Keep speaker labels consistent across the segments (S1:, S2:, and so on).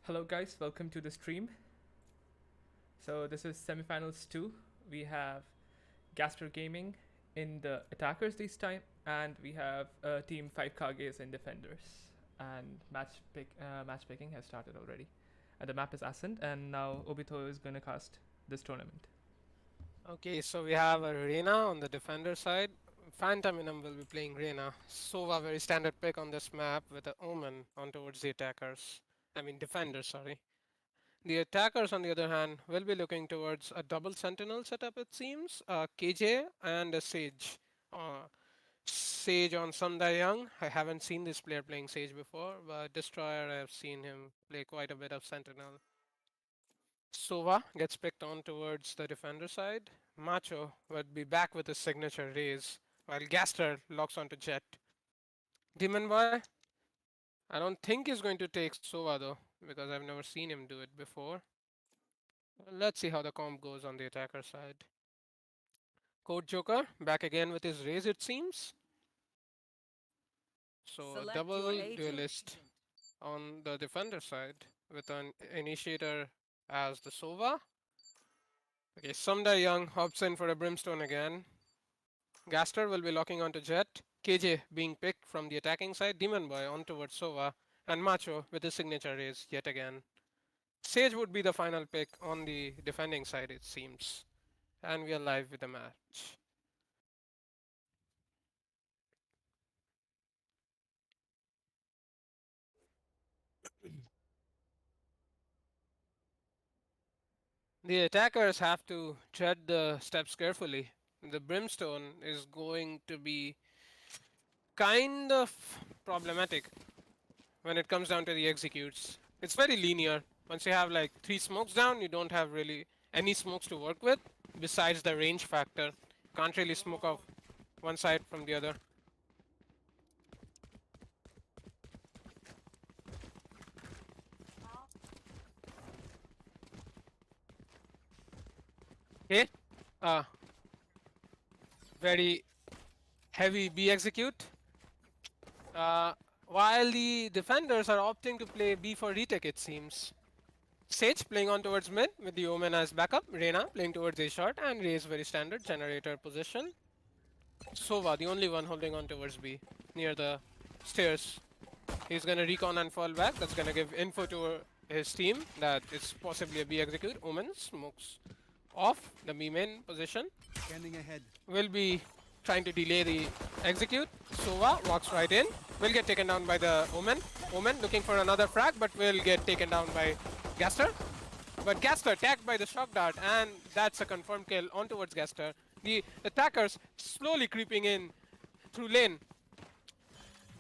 S1: Hello guys, welcome to the stream. So this is Semifinals 2. We have Gaster Gaming in the attackers this time, and we have team 5 Kages in defenders. And matchpicking has started already. And the map is Ascent, and now Obito is gonna cast this tournament.
S2: Okay, so we have a Reyna on the defender side. Phantominum will be playing Reyna. Sova, very standard pick on this map with an Omen on towards the attackers. I mean defenders, sorry. The attackers, on the other hand, will be looking towards a double sentinel setup, it seems. KJ and a Sage. Sage on Sundar Young. I haven't seen this player playing Sage before, but Destroyer, I've seen him play quite a bit of sentinel. Sova gets picked on towards the defender side. Macho would be back with his signature raise, while Gaster locks onto Jet. Demon Boy, I don't think he's going to take Sova though, because I've never seen him do it before. Let's see how the comp goes on the attacker side. Code Joker back again with his raise, it seems. So double duelist on the defender side with an initiator as the Sova. Okay, Sumda Young hops in for a Brimstone again. Gaster will be locking onto Jet. KJ being picked from the attacking side. Demon Boy on towards Sova. And Macho with his signature raise yet again. Sage would be the final pick on the defending side, it seems. And we are live with the match. The attackers have to tread the steps carefully. The Brimstone is going to be kind of problematic when it comes down to the executes. It's very linear. Once you have like 3 smokes down, you don't have really any smokes to work with besides the range factor. Can't really smoke off one side from the other. Okay. Uh, Very heavy B execute. Uh, while the defenders are opting to play B for retake, it seems. Sage playing on towards mid with the Omen as backup. Reyna playing towards A short and Rey's very standard generator position. Sova, the only one holding on towards B near the stairs. He's gonna recon and fall back. That's gonna give info to his team that it's possibly a B execute. Omen smokes off the B main position.
S3: Scanning ahead.
S2: Will be trying to delay the execute. Sova walks right in. Will get taken down by the Omen. Omen looking for another frag, but will get taken down by Gaster. But Gaster tagged by the shock dart, and that's a confirmed kill on towards Gaster. The attackers slowly creeping in through lane.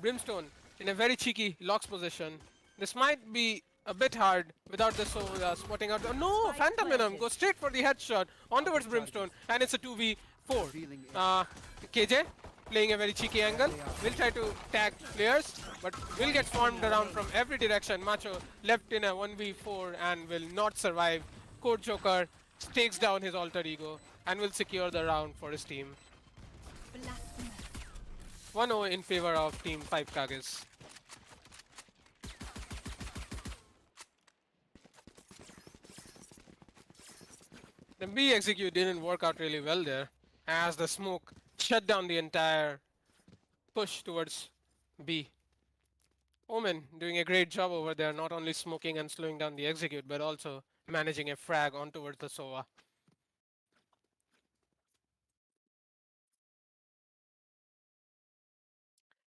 S2: Brimstone in a very cheeky locks position. This might be a bit hard without the spotting out. Oh, no, Phantominum goes straight for the headshot on towards Brimstone, and it's a 2v4. KJ playing a very cheeky angle. Will try to tag players, but will get swarmed around from every direction. Macho left in a 1v4 and will not survive. Code Joker takes down his alter ego and will secure the round for his team. 1-0 in favor of Team 5 Kages. The B execute didn't work out really well there, as the smoke shut down the entire push towards B. Omen doing a great job over there, not only smoking and slowing down the execute, but also managing a frag on towards the Sova.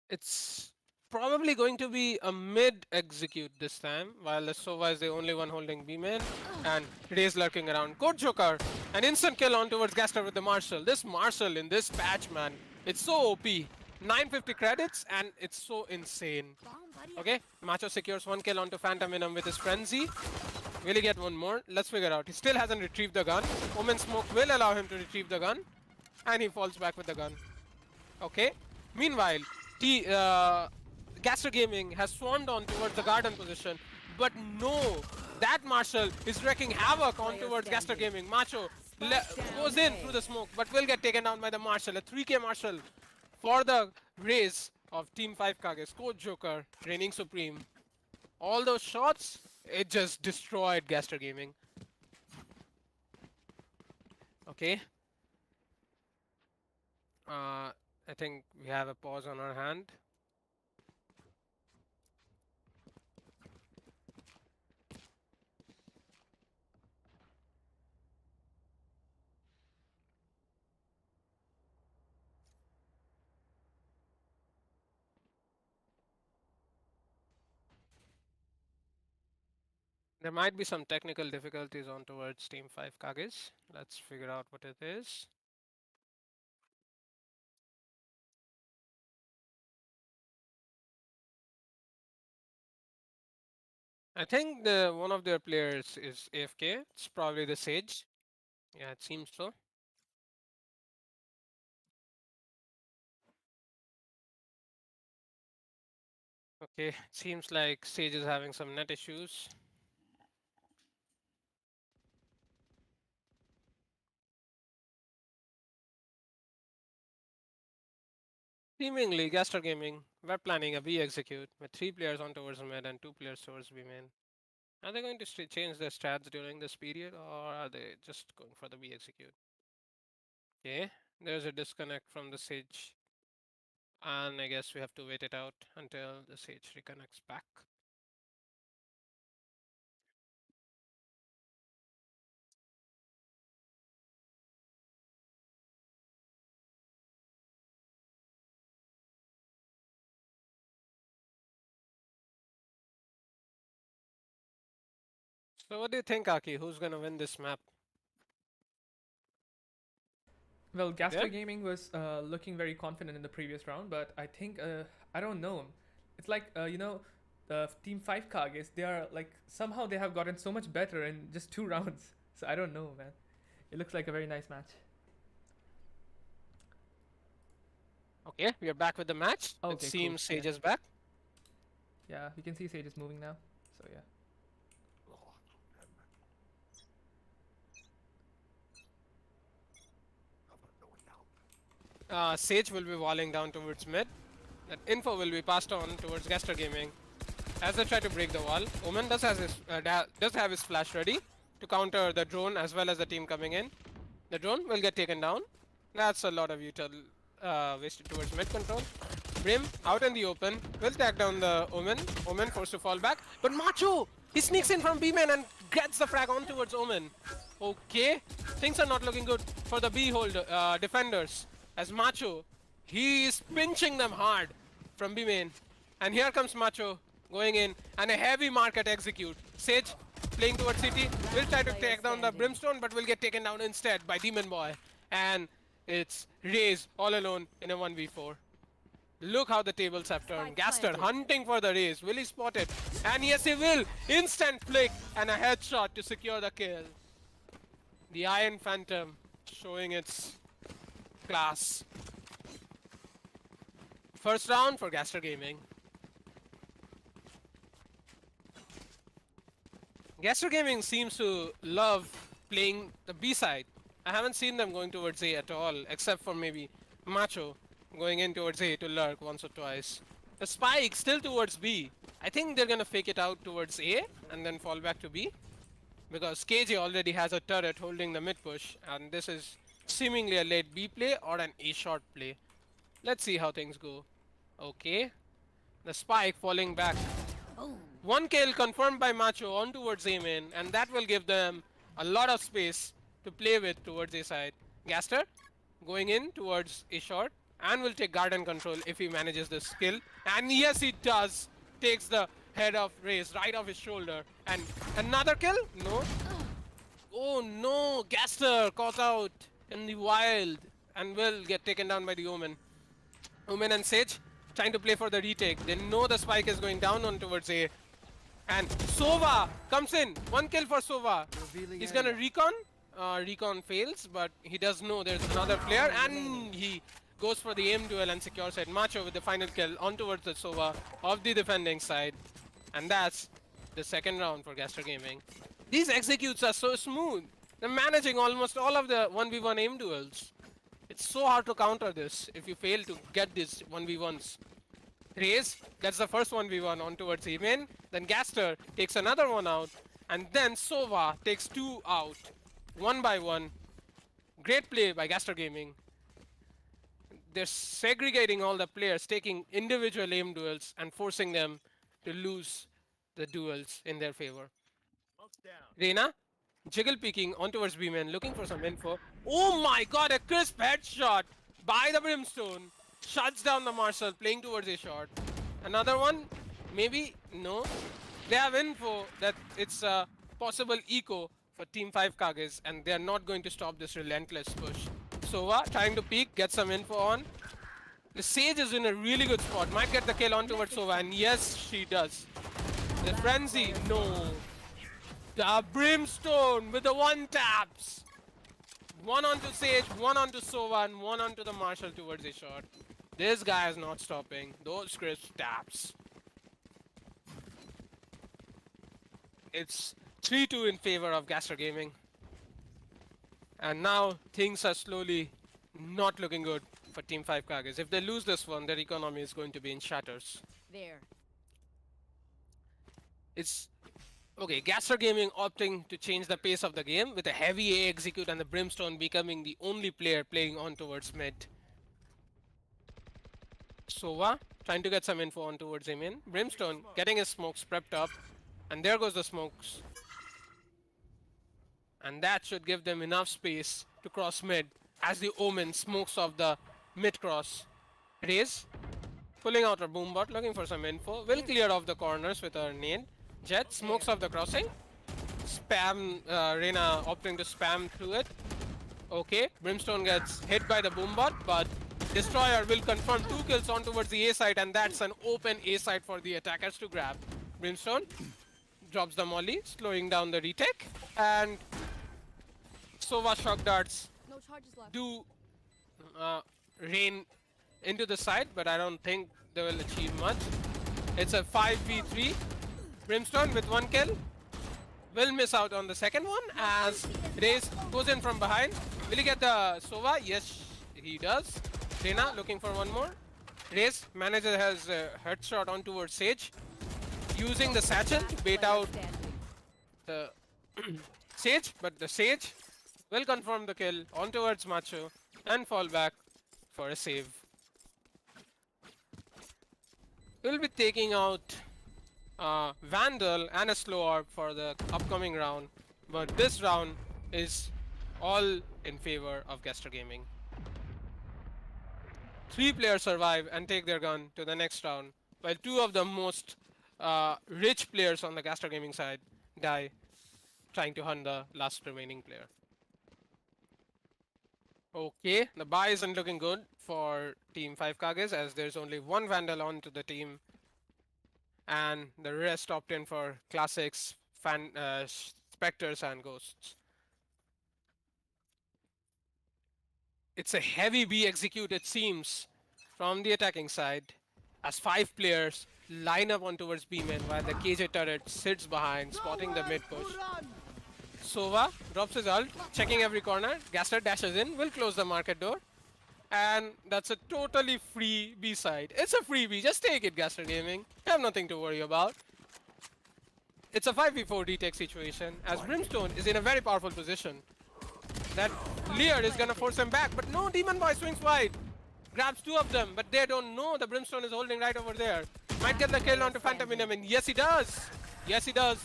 S2: It's probably going to be a mid execute this time, while the Sova is the only one holding B main, and Ray's lurking around. Code Joker, an instant kill on towards Gaster with the Marshall. This Marshall in this patch, man, it's so OP. 950 credits, and it's so insane. Okay, Macho secures 1 kill onto Phantominum with his Frenzy. Will he get one more? Let's figure out. He still hasn't retrieved the gun. Omen Smoke will allow him to retrieve the gun, and he falls back with the gun. Okay. Meanwhile, Gaster Gaming has swarmed on towards the garden position, but no, that Marshall is wreaking havoc on towards Gaster Gaming. Macho goes in through the smoke, but will get taken down by the Marshall. A 3k Marshall for the raise of Team 5 Kages. Code Joker reigning supreme. All those shots It just destroyed Gaster Gaming. Okay. I think we have a pause on our hand. There might be some technical difficulties on towards Team 5 Kages. Let's figure out what it is. I think one of their players is AFK. It's probably the Sage. Yeah, it seems so. Okay, seems like Sage is having some net issues. Seemingly, Gaster Gaming, we're planning a B execute with 3 players on towards mid and 2 players towards B main. Are they going to change their stats during this period, or are they just going for the B execute? Okay, there's a disconnect from the Sage, and I guess we have to wait it out until the Sage reconnects back. So what do you think, Aki? Who's gonna win this map?
S1: Well,
S2: You there?
S1: Gaster Gaming was looking very confident in the previous round, but I think I don't know. It's like Team Five Kages. They are like somehow they have gotten so much better in just 2 rounds. So I don't know, man. It looks like a very nice match.
S2: Okay, we are back with the match. It
S1: Okay, cool.
S2: seems
S1: Yeah,
S2: Sage is back.
S1: yeah. You can see Sage is moving now. So yeah.
S2: Sage will be walling down towards mid. That info will be passed on towards Gaster Gaming as they try to break the wall. Omen does have his flash ready to counter the drone as well as the team coming in. The drone will get taken down. That's a lot of util wasted towards mid control. Brim out in the open will tag down the Omen. Omen forced to fall back, but Macho he sneaks in from B-man and gets the frag on towards Omen. Okay, things are not looking good for the B hold defenders as Macho he is pinching them hard from B-main. And here comes Macho going in and a heavy market execute. Sage playing towards CT will try to take down the Brimstone but will get taken down instead by Demon Boy. And it's Raze all alone in a 1v4. Look how the tables have turned. Gaster hunting for the Raze. Will he spot it? And yes, he will. Instant flick and a headshot to secure the kill. The Iron Phantom showing its class. First round for Gaster Gaming. Gaster Gaming seems to love playing the B side. I haven't seen them going towards A at all, except for maybe Macho going in towards A to lurk once or twice. The Spike still towards B. I think they're gonna fake it out towards A and then fall back to B. Because KJ already has a turret holding the mid push, and this is seemingly a late B play or an A short play. Let's see how things go. Okay. The Spike falling back. One kill confirmed by Macho on towards A main, and that will give them a lot of space to play with towards A side. Gaster going in towards A short and will take garden control if he manages this kill. And yes, he does. Takes the head of Raze right off his shoulder. And another kill? No. Oh no, Gaster caught out in the wild and will get taken down by the Omen. Omen and Sage trying to play for the retake. They know the spike is going down on towards A. And Sova comes in. One kill for Sova. He's gonna recon. Recon fails, but he does know there's another player, and he goes for the aim duel and secures it. Macho with the final kill on towards the Sova of the defending side. And that's the second round for Gaster Gaming. These executes are so smooth. They're managing almost all of the 1v1 aim duels. It's so hard to counter this if you fail to get these 1v1s. Raze gets the first 1v1 on towards Emin. Then Gaster takes another one out. And then Sova takes two out. One by one. Great play by Gaster Gaming. They're segregating all the players, taking individual aim duels and forcing them to lose the duels in their favor. Reina, jiggle peeking on towards B-Man, looking for some info. Oh my god, a crisp headshot by the Brimstone. Shuts down the Marshal, playing towards a shot. Another one? Maybe? No. They have info that it's a possible eco for Team 5 Kages, and they're not going to stop this relentless push. Sova trying to peek, get some info on. The Sage is in a really good spot, might get the kill on towards Sova, and yes, she does. The Frenzy, no. The Brimstone with the one taps. One onto Sage, one onto Sova, and one onto the Marshal towards a shot. This guy is not stopping. Those crisp taps. It's 3-2 in favor of Gaster Gaming. And now things are slowly not looking good for Team 5 Kages. If they lose this one, their economy is going to be in shatters.
S3: There.
S2: It's okay, Gaster Gaming opting to change the pace of the game with a heavy A execute and the Brimstone becoming the only player playing on towards mid. Sova trying to get some info on towards him in. Brimstone getting his smokes prepped up. And there goes the smokes. And that should give them enough space to cross mid as the Omen smokes off the mid cross. Raze pulling out her boombot, looking for some info. Will clear off the corners with her nade. Jet smokes off the crossing. Spam, Reina opting to spam through it. Okay, Brimstone gets hit by the boombot, but Destroyer will confirm 2 kills on towards the A side, and that's an open A side for the attackers to grab. Brimstone drops the molly, slowing down the retake, and Sova shock darts
S3: No charges left.
S2: do rain into the side, but I don't think they will achieve much. It's a 5v3. Brimstone with 1 kill will miss out on the second one as Raze goes in from behind. Will he get the Sova? Yes, he does. Reina looking for one more. Raze manages his headshot on towards Sage, using the satchel to bait out the Sage, but the Sage will confirm the kill on towards Macho and fall back for a save. We'll be taking out Vandal and a slow orb for the upcoming round, but this round is all in favor of Gaster Gaming. 3 players survive and take their gun to the next round, while 2 of the most rich players on the Gaster Gaming side die trying to hunt the last remaining player. Okay, the buy isn't looking good for Team 5 Kages as there's only 1 Vandal on to the team, and the rest opt in for classics, specters and ghosts. It's a heavy B execute, it seems, from the attacking side as 5 players line up on towards B-man while the KJ turret sits behind, spotting the mid push. Sova drops his ult, checking every corner. Gaster dashes in, will close the market door. And that's a totally free B side. It's a free B, just take it, Gaster Gaming. You have nothing to worry about. It's a 5v4 retake situation as Brimstone is in a very powerful position. That Lear is gonna force him back, but no, Demon Boy swings wide. Grabs 2 of them, but they don't know the Brimstone is holding right over there. Might get the kill onto Phantom in him, and yes he does! Yes he does!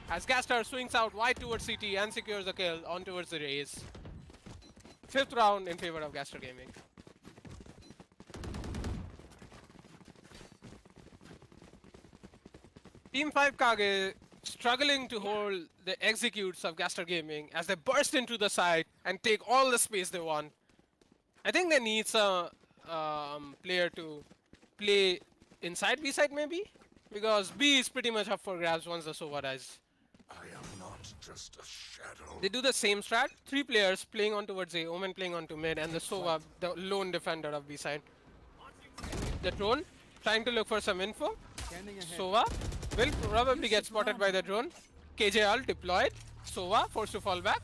S2: As Gaster swings out wide towards CT and secures the kill on towards the Raze. 5th round in favor of Gaster Gaming. Team 5 Kage struggling to hold the executes of Gaster Gaming as they burst into the site and take all the space they want. I think they need some player to play inside B side maybe, because B is pretty much up for grabs once the Sova dies.
S4: I am not just a shadow.
S2: They do the same strat. 3 players playing on towards A, Omen playing onto mid, and the Sova, the lone defender of B side. The drone trying to look for some info. Sova will probably get spotted by the drone. KJ ult deployed. Sova forced to fall back.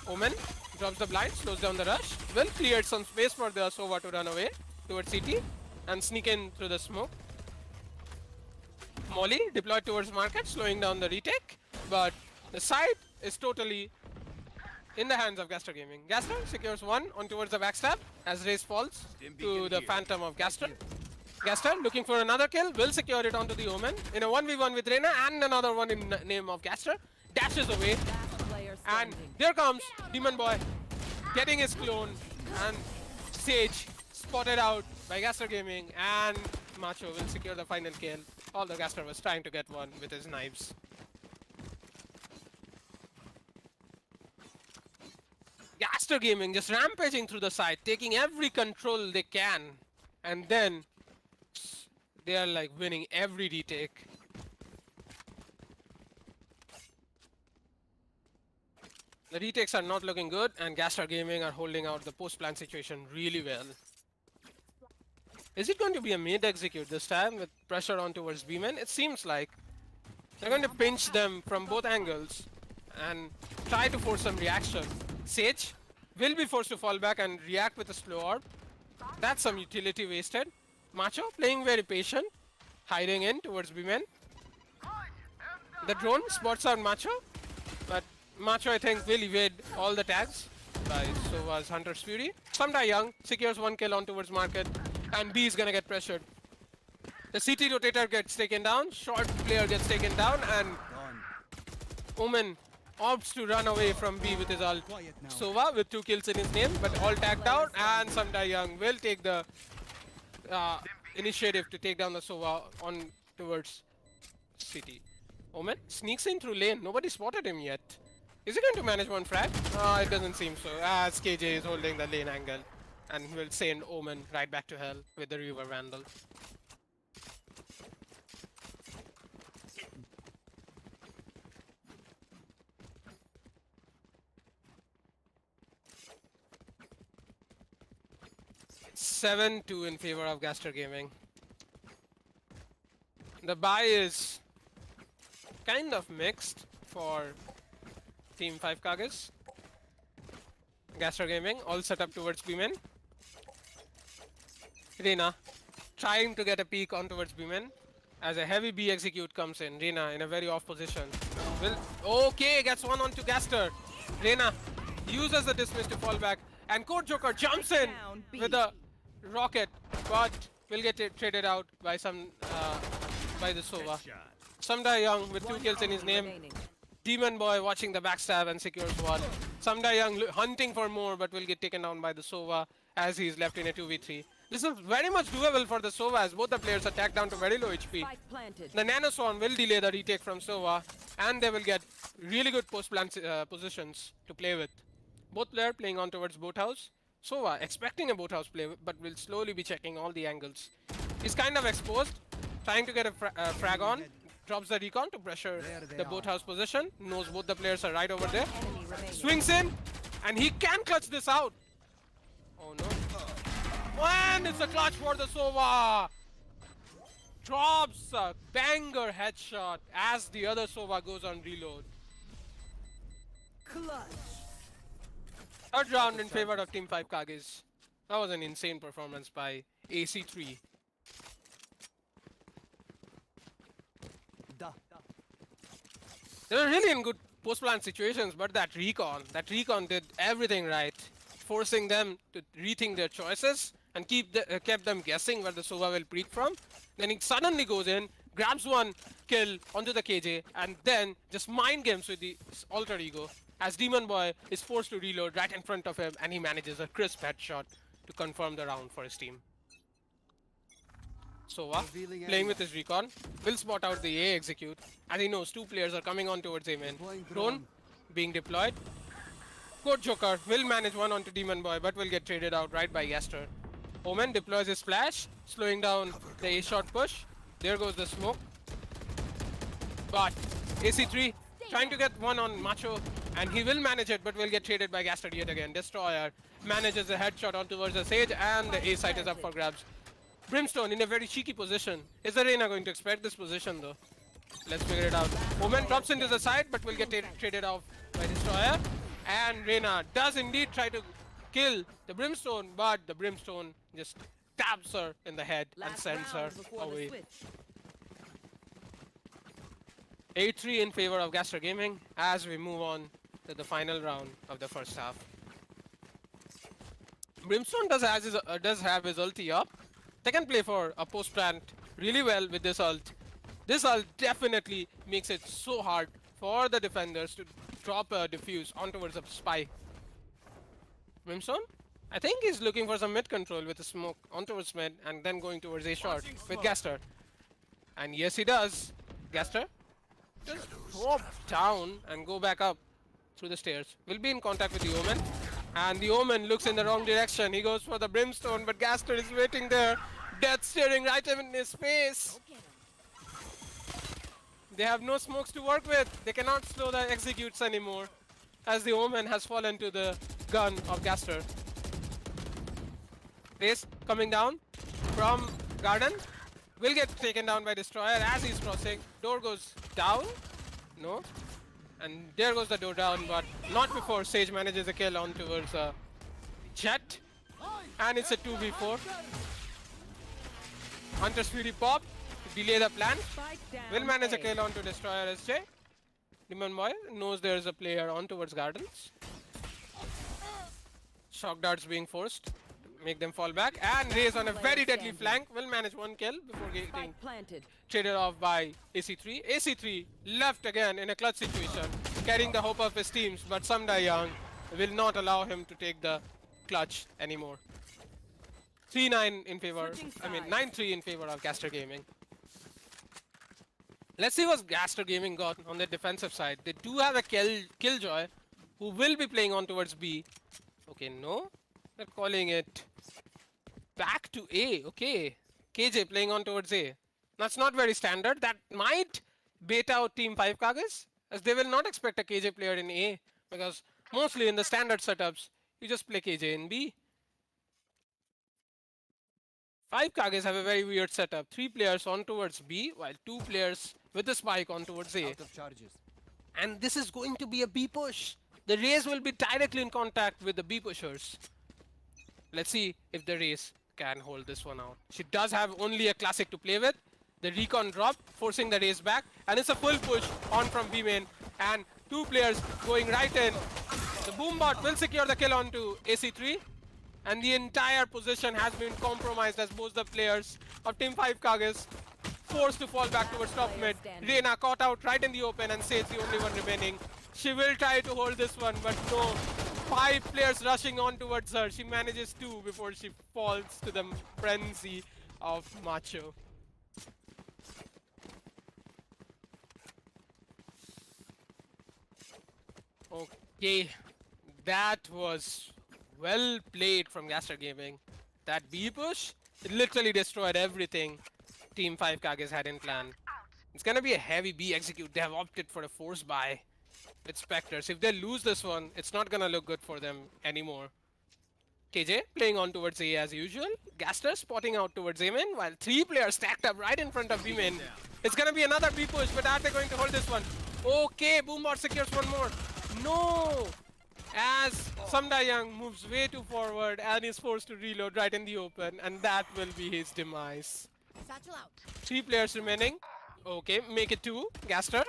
S2: Omen drops the blind, slows down the rush. Will clear some space for the Sova to run away towards CT. and sneak in through the smoke. Molly deployed towards market, slowing down the retake, but the site is totally in the hands of Gaster Gaming. Gaster secures one on towards the backstab as Race falls to the Phantom of Gaster. Gaster looking for another kill, will secure it onto the Omen in a 1v1 with Reyna and another one in name of Gaster. Dashes away, and there comes Demon Boy getting his clone, and Sage spotted out by Gaster Gaming, and Macho will secure the final kill. Although Gaster was trying to get one with his knives. Gaster Gaming just rampaging through the site, taking every control they can, and then they are like winning every retake. The retakes are not looking good, and Gaster Gaming are holding out the post-plant situation really well. Is it going to be a mid execute this time with pressure on towards B-men? It seems like they're going to pinch them from both angles and try to force some reaction. Sage will be forced to fall back and react with a slow orb. That's some utility wasted. Macho playing very patient, hiding in towards B-men. The drone spots out Macho, but Macho I think will evade all the tags by Sova's Hunter's Fury. Samdai Young secures one kill on towards market, and B is gonna get pressured. The CT rotator gets taken down, short player gets taken down, and Omen opts to run away from B with his ult. Sova with 2 kills in his name, but all tagged out, and Samdai Young will take the initiative to take down the Sova on towards CT. Omen sneaks in through lane, nobody spotted him yet. Is he going to manage one frag? It doesn't seem so, as KJ is holding the lane angle and will send Omen right back to hell with the Reaver Vandal. It's 7-2 in favor of Gaster Gaming. The buy is kind of mixed for Team 5 Kages. Gaster Gaming all set up towards B-men. Reyna trying to get a peek on towards B-men as a heavy B execute comes in. Reyna in a very off position. Okay, gets one onto Gaster. Reyna uses the dismiss to fall back, and Code Joker jumps in with a rocket, but will get traded out by by the Sova. Samdai Young with 2 kills in his name. Demon Boy watching the backstab and secures one. Samdai Young hunting for more, but will get taken down by the Sova as he is left in a 2v3. This is very much doable for the Sova as both the players are tagged down to very low HP. The Nano Swarm will delay the retake from Sova, and they will get really good post-plant positions to play with. Both players playing on towards boathouse. Sova expecting a boathouse play, but will slowly be checking all the angles. He's kind of exposed, trying to get a frag on. Drops the recon to pressure the boathouse position. Knows both the players are right over there. Swings in, and he can clutch this out. Oh no. And it's a clutch for the Sova. Drops a banger headshot as the other Sova goes on reload. Third round in favor of Team 5 Kages. That was an insane performance by AC3. They were really in good post-plant situations, but that recon did everything right, forcing them to rethink their choices and kept them guessing where the Sova will peek from. Then he suddenly goes in, grabs one kill onto the KJ, and then just mind games with the alter ego as Demon Boy is forced to reload right in front of him, and he manages a crisp headshot to confirm the round for his team. Sova playing with his recon, will spot out the A execute, and he knows 2 players are coming on towards him in. Drone being deployed. Code Joker will manage one onto Demon Boy, but will get traded out right by Gaster. Omen deploys his flash, slowing down the A shot push. There goes the smoke. But AC3 trying to get one on Macho, and he will manage it, but will get traded by Gaster yet again. Destroyer manages a headshot on towards the Sage, and the A site is up for grabs. Brimstone in a very cheeky position. Is the Reyna going to expect this position though? Let's figure it out. Omen drops into the side, but will get traded off by Destroyer. And Reyna does indeed try to kill the Brimstone, but the Brimstone just stabs her in the head and
S3: Last
S2: sends her
S3: round before the
S2: away.
S3: switch.
S2: 8-3 in favor of Gaster Gaming as we move on to the final round of the first half. Brimstone does have his ulti up. They can play for a post plant really well with this ult. This ult definitely makes it so hard for the defenders to drop a defuse on towards a spy. Brimstone? I think he's looking for some mid control with a smoke on towards mid and then going towards a short with Gaster. And yes, he does. Gaster just drop down and go back up through the stairs. Will be in contact with the Omen. And the Omen looks in the wrong direction. He goes for the Brimstone, but Gaster is waiting there. Death staring right in his face. They have no smokes to work with. They cannot slow the executes anymore, as the Omen has fallen to the gun of Gaster. Race coming down from Garden. Will get taken down by Destroyer as he's crossing. Door goes down. No. And there goes the door down, but not before Sage manages a kill on towards Jet. And it's a 2v4. Hunter's Fury pop to delay the plan. Will manage a kill onto Destroyer SJ. Demon Boy knows there's a player on towards Gardens. Shock darts being forced to make them fall back. And Raze on a very deadly flank will manage one kill before getting traded off by AC3. AC3 left again in a clutch situation, carrying the hope of his teams, but Samdai Young will not allow him to take the clutch anymore. 3-9 in favor, 9-3 in favor of Gaster Gaming. Let's see what Gaster Gaming got on the defensive side. They do have a Killjoy who will be playing on towards B. Okay, no. They're calling it back to A. Okay. KJ playing on towards A. That's not very standard. That might bait out Team 5 Kages, as they will not expect a KJ player in A, because mostly in the standard setups, you just play KJ in B. 5 Kages have a very weird setup. 3 players on towards B, while 2 players with the spike on towards A.
S5: Out of charges.
S2: And this is going to be a B push. The Raze will be directly in contact with the B pushers. Let's see if the Raze can hold this one out. She does have only a classic to play with. The recon drop, forcing the Raze back. And it's a full push on from B main. And 2 players going right in. The Boombot will secure the kill onto AC3. And the entire position has been compromised as both the players of Team 5 Kages forced to fall back towards top mid. Reina caught out right in the open and Sage the only one remaining. She will try to hold this one, but no. 5 players rushing on towards her. She manages 2 before she falls to the frenzy of Macho. Okay, that was well played from Gaster Gaming. That B push, it literally destroyed everything Team 5 Kages had in plan. It's gonna be a heavy B execute. They have opted for a force buy with Spectres. If they lose this one, it's not gonna look good for them anymore. KJ playing on towards A as usual. Gaster spotting out towards A main, while 3 players stacked up right in front of B main. It's gonna be another B push, but are they going to hold this one? Okay, Boombot secures one more. No! As Samdai Young moves way too forward and is forced to reload right in the open, and that will be his demise. 3 players remaining. Okay, make it 2. Gaster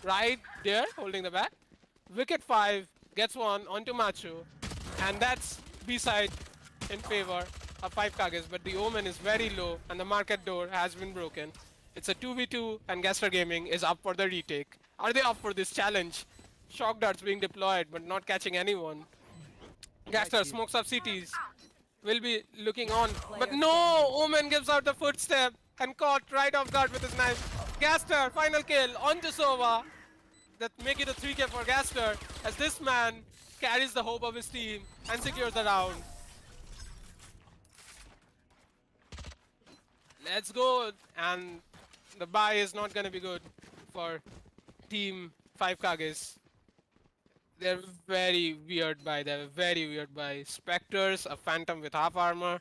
S2: right there holding the bat. Wicket 5 gets one onto Macho, and that's B-side in favor of 5 Kages, but the Omen is very low and the market door has been broken. It's a 2v2 and Gaster Gaming is up for the retake. Are they up for this challenge? Shock darts being deployed but not catching anyone. Gaster smokes up CTs. Will be looking on, but no! Omen gives out the footstep and caught right off guard with his knife. Gaster, final kill onto Sova. That make it a 3k for Gaster, as this man carries the hope of his team and secures the round. Let's go, and the buy is not gonna be good for Team 5 Kages. They're very weird buy. They're very weird buy. Spectres, a Phantom with half armor,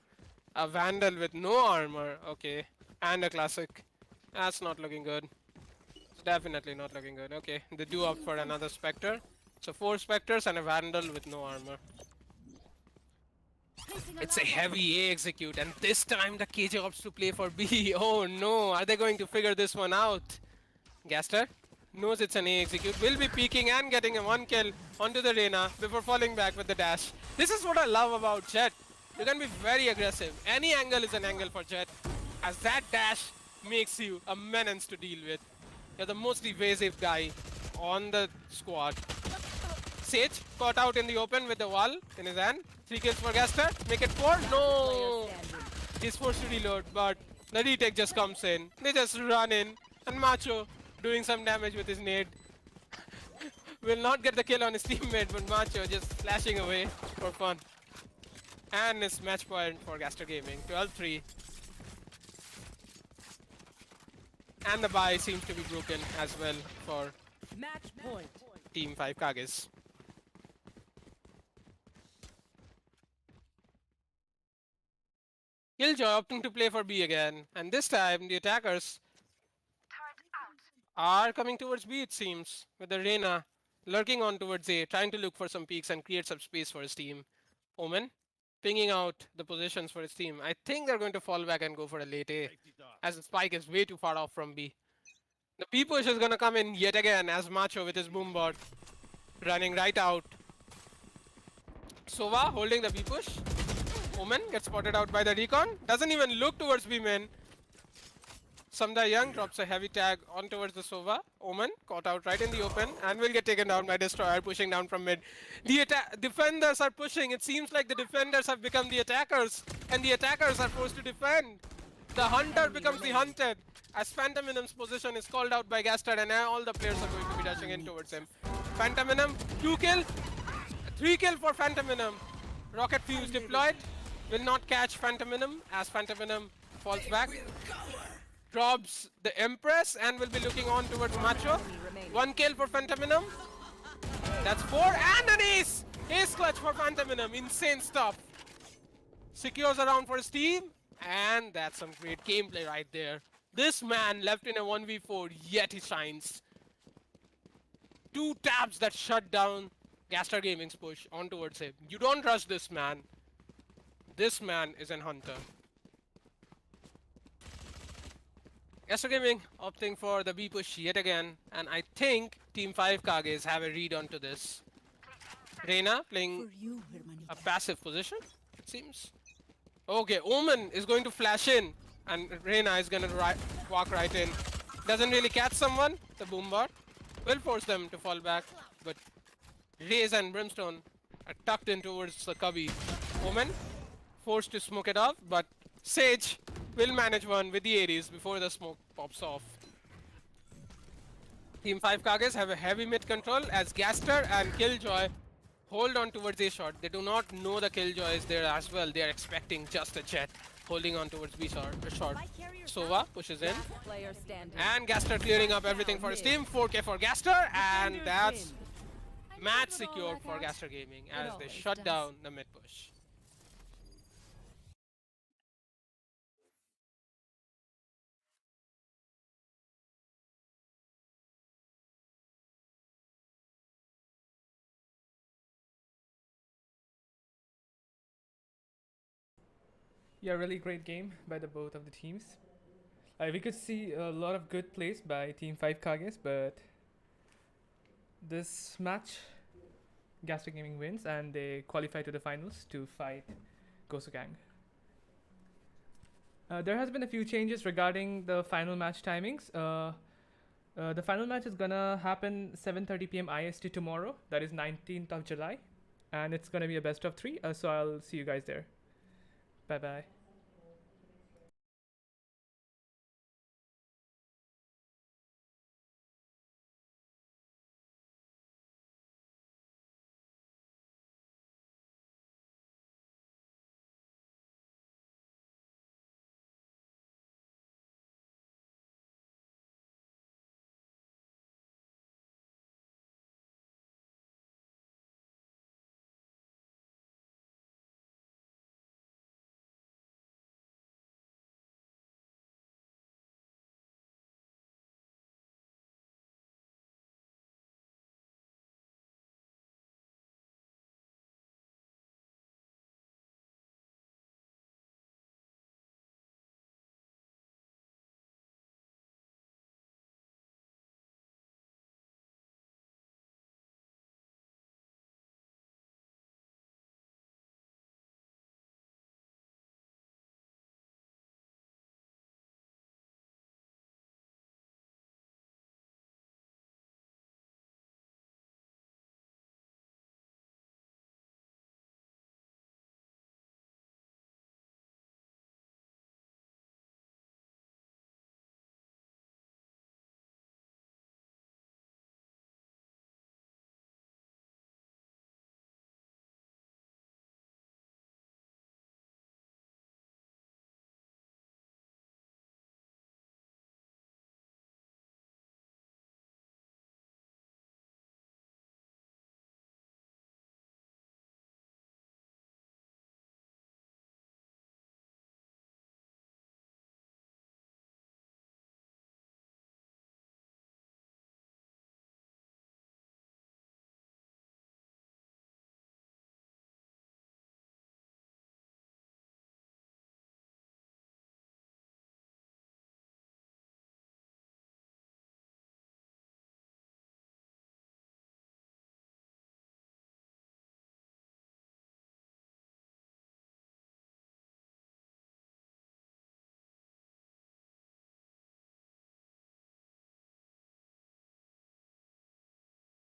S2: a Vandal with no armor, okay, and a Classic. That's not looking good. It's definitely not looking good. Okay, they do opt for another Spectre. So 4 Spectres and a Vandal with no armor. It's a heavy A execute, and this time the KJ opts to play for B. Oh no, are they going to figure this one out? Gaster knows it's an A execute, will be peeking and getting a 1 kill onto the Reyna before falling back with the dash. This is what I love about Jet. You can be very aggressive. Any angle is an angle for Jet, as that dash makes you a menace to deal with. You're the most evasive guy on the squad. Sage caught out in the open with the wall in his hand. 3 kills for Gaster. Make it 4. No! He's forced to reload, but the retake just comes in. They just run in. And Macho doing some damage with his nade. Will not get the kill on his teammate, but Macho just flashing away for fun. And it's match point for Gaster Gaming. 12-3. And the bye seems to be broken as well for
S3: Match point.
S2: Team 5 Kages. Killjoy opting to play for B again, and this time the attackers are coming towards B, it seems, with the Reyna lurking on towards A, trying to look for some peaks and create some space for his team. Omen pinging out the positions for his team. I think they're going to fall back and go for a late A, as the spike is way too far off from B. The P push is going to come in yet again as Macho with his boombot running right out. Sova holding the B push. Omen gets spotted out by the recon. Doesn't even look towards B main. Samda Young drops a heavy tag on towards the Sova. Omen caught out right in the open and will get taken down by Destroyer pushing down from mid. The defenders are pushing. It seems like the defenders have become the attackers and the attackers are forced to defend. The hunter becomes the hunted as Phantom Venom's position is called out by Gaster and all the players are going to be rushing in towards him. Phantom Venom, 2 kill, 3 kill for Phantom Venom. Rocket Fuse deployed. Will not catch Phantom Venom as Phantom Venom falls back. Drops the Empress and will be looking on towards Macho. 1 kill for Phantom Venom. That's 4 and an ace! Ace clutch for Phantom Venom. Insane stuff. Secures around for his team. And that's some great gameplay right there. This man left in a 1v4, yet he shines. 2 tabs that shut down Gaster Gaming's push on towards him. You don't rush this man. This man is an hunter. Gaster Gaming opting for the B push yet again, and I think Team 5 Kages have a read onto this. Reyna playing a passive position, it seems. Okay, Omen is going to flash in, and Reyna is going to walk right in. Doesn't really catch someone, the boombot. Will force them to fall back, but Raze and Brimstone are tucked in towards the cubby. Omen forced to smoke it off, but Sage will manage one with the Ares before the smoke pops off. Team 5 Kages have a heavy mid control as Gaster and Killjoy hold on towards A shot. They do not know the Killjoy is there as well. They are expecting just a Jet holding on towards B shot. Sova pushes in. And Gaster clearing up everything for his team. 4K for Gaster, and that's match secure for Gaster Gaming as they shut down the mid push.
S1: Yeah, really great game by the both of the teams. We could see a lot of good plays by Team 5 Kages, but this match, Gaster Gaming wins and they qualify to the finals to fight Gosugang. There has been a few changes regarding the final match timings. The final match is gonna happen 7:30 p.m. IST tomorrow. That is 19th of July, and it's gonna be a best of 3. So I'll see you guys there. Bye bye.